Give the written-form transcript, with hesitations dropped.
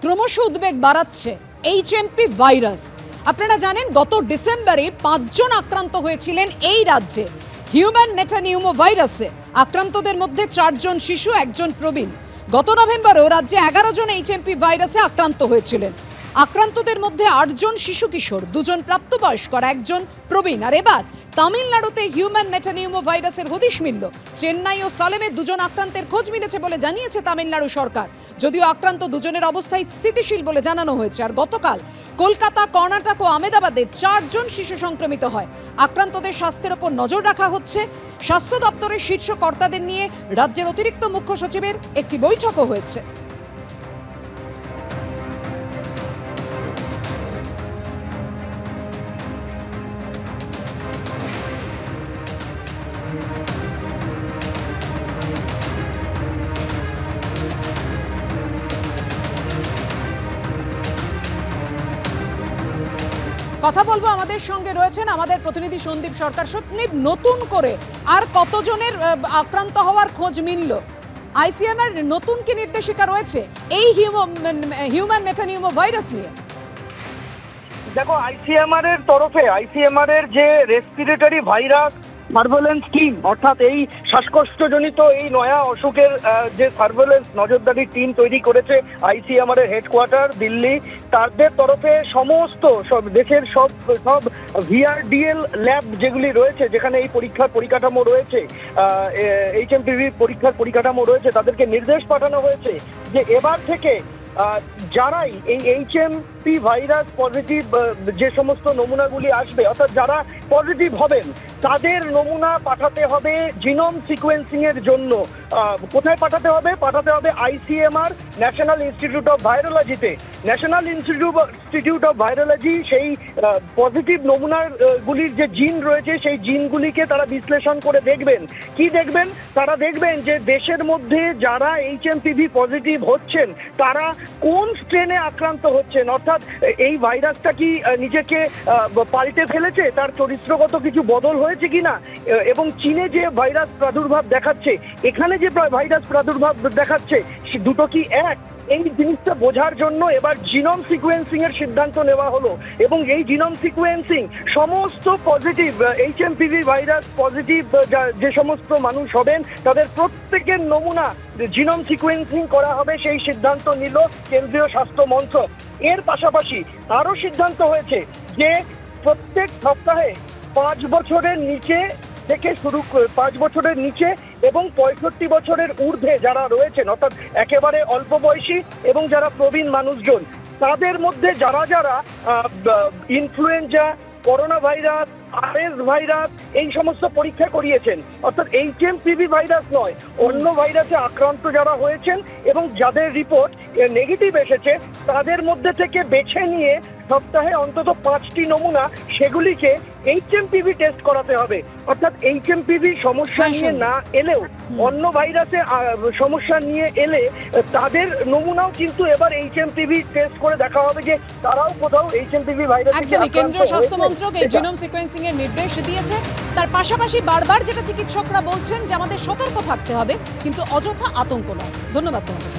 ক্রমশ উদ্বেগ বাড়াচ্ছে এইচএমপি ভাইরাস। আপনারা জানেন গত ডিসেম্বরে 5 জন আক্রান্ত হয়েছিলেন এই রাজ্যে হিউম্যান মেটানিউমো ভাইরাসে। আক্রান্তদের মধ্যে 4 জন শিশু, 1 জন প্রবীণ। গত নভেম্বরেও রাজ্যে 11 জন এইচএমপি ভাইরাসে আক্রান্ত হয়েছিলেন। আক্রান্তদের মধ্যে 8 জন শিশু কিশোর, 2 জন প্রাপ্তবয়স্ক, 1 জন প্রবীণ। আর এবার তামিলনাড়ুতে হিউম্যান মেটানিউমো ভাইরাসের হদিশ মিলল। চেন্নাই ও সালেমে 2 জন আক্রান্তের খোঁজ মিলেছে বলে জানিয়েছে তামিলনাড়ু সরকার। যদিও আক্রান্ত 2 জনের অবস্থায় স্থিতিশীল বলে জানানো হয়েছে। আর গতকাল কলকাতা, কর্ণাটক ও আহমেদাবাদে 4 জন শিশু সংক্রমিত হয়। আক্রান্তদের স্বাস্থ্যের ওপর নজর রাখা হচ্ছে। স্বাস্থ্য দপ্তরের শীর্ষ কর্তাদের নিয়ে রাজ্যের অতিরিক্ত মুখ্য সচিবের একটি বৈঠকও হয়েছে। কথা বলবো, আমাদের সঙ্গে রয়েছেন আমাদের প্রতিনিধি সন্দীপ সরকার। সন্দীপ, নতুন করে আর কতজনের আক্রান্ত হওয়ার খোঁজ মিলল? আইসিএমআর নতুন কি নির্দেশিকা রয়েছে এই হিউম্যান মেটানিউমো ভাইরাস নিয়ে? দেখো, আইসিএমআর এর যে রেসপিরেটরি ভাইরাস সার্ভেলেন্স টিম, অর্থাৎ এই শ্বাসকষ্টজনিত এই নয়া অসুখের যে সার্ভেলেন্স নজরদারি টিম তৈরি করেছে আইসিএমআর এর হেডকোয়ার্টার দিল্লি, তাদের তরফে সমস্ত দেশের সব ভিআরডিএল ল্যাব যেগুলি রয়েছে, যেখানে এই পরীক্ষার পরিকাঠামো রয়েছে, এইচএমপিভি পরীক্ষার পরিকাঠামো রয়েছে, তাদেরকে নির্দেশ পাঠানো হয়েছে যে এবার থেকে যারাই এই এইচএমপি ভাইরাস পজিটিভ যে সমস্ত নমুনাগুলি আসবে, অর্থাৎ যারা পজিটিভ হবেন তাদের নমুনা পাঠাতে হবে জিনোম সিকোয়েন্সিং এর জন্য। কোথায় পাঠাতে হবে? আইসিএমআর ন্যাশনাল ইনস্টিটিউট অফ ভাইরোলজিতে। ন্যাশনাল ইনস্টিটিউট অফ ভাইরোলজি সেই পজিটিভ নমুনার গুলির যে জিন রয়েছে সেই জিনগুলিকে তারা বিশ্লেষণ করে দেখবেন। কি দেখবেন? তারা দেখবেন যে দেশের মধ্যে যারা এইচএমপিভি পজিটিভ হচ্ছেন তারা কোন স্ট্রেনে আক্রান্ত হচ্ছেন, অর্থাৎ এই ভাইরাসটা কি নিজেকে পাল্টে ফেলেছে, তার চরিত্রগত কিছু বদল হয়েছে কিনা, এবং চীনে যে ভাইরাস প্রাদুর্ভাব দেখাচ্ছে, এখানে যে ভাইরাস প্রাদুর্ভাব দেখাচ্ছে, দুটো কি এক? এই জিনিসটা বোঝার জন্য এবার জিনোম সিকোয়েন্সিং এর সিদ্ধান্ত নেওয়া হলো। এবং এই জিনোম সিকোয়েন্সিং সমস্ত পজিটিভ এইচএমপিভি ভাইরাস পজিটিভ যে সমস্ত মানুষ হবেন তাদের প্রত্যেকের নমুনা জিনোম সিকোয়েন্সিং করা হবে, সেই সিদ্ধান্ত নিল কেন্দ্রীয় স্বাস্থ্য মন্ত্রক। এর পাশাপাশি আরও সিদ্ধান্ত হয়েছে যে প্রত্যেক সপ্তাহে 5 বছরের নিচে থেকে শুরু 5 বছরের নিচে এবং 65 বছরের ঊর্ধ্বে যারা রয়েছেন, অর্থাৎ একেবারে অল্প বয়সী এবং যারা প্রবীণ মানুষজন, তাদের মধ্যে যারা যারা influenza, corona virus, RS virus এই সমস্ত পরীক্ষা করিয়েছেন, অর্থাৎ এইচএমপিভি ভাইরাস নয়, অন্য ভাইরাসে আক্রান্ত যারা হয়েছেন এবং যাদের রিপোর্ট নেগেটিভ এসেছে, তাদের মধ্যে থেকে বেছে নিয়ে সপ্তাহে অন্তত 5টি নমুনা সেগুলিকে এইচএমপিভি টেস্ট করাতে হবে। অর্থাৎ এইচএমপিভি সমস্যা নিয়ে না এলেও অন্য ভাইরাসে সমস্যা নিয়ে এলে তাদের নমুনাও কিন্তু এবার এইচএমপিভি টেস্ট করে দেখা হবে যে তারাও কোথাও এইচএমপিভি ভাইরাস। একদমই, কেন্দ্রীয় স্বাস্থ্য মন্ত্রক এই জিনোম সিকোয়েন্সিং এর নির্দেশ দিয়েছে। তার পাশাপাশি বারবার যেটা চিকিৎসকরা বলছেন যে আমাদের সতর্ক থাকতে হবে, কিন্তু অযথা আতঙ্ক নয়। ধন্যবাদ তোমাদের।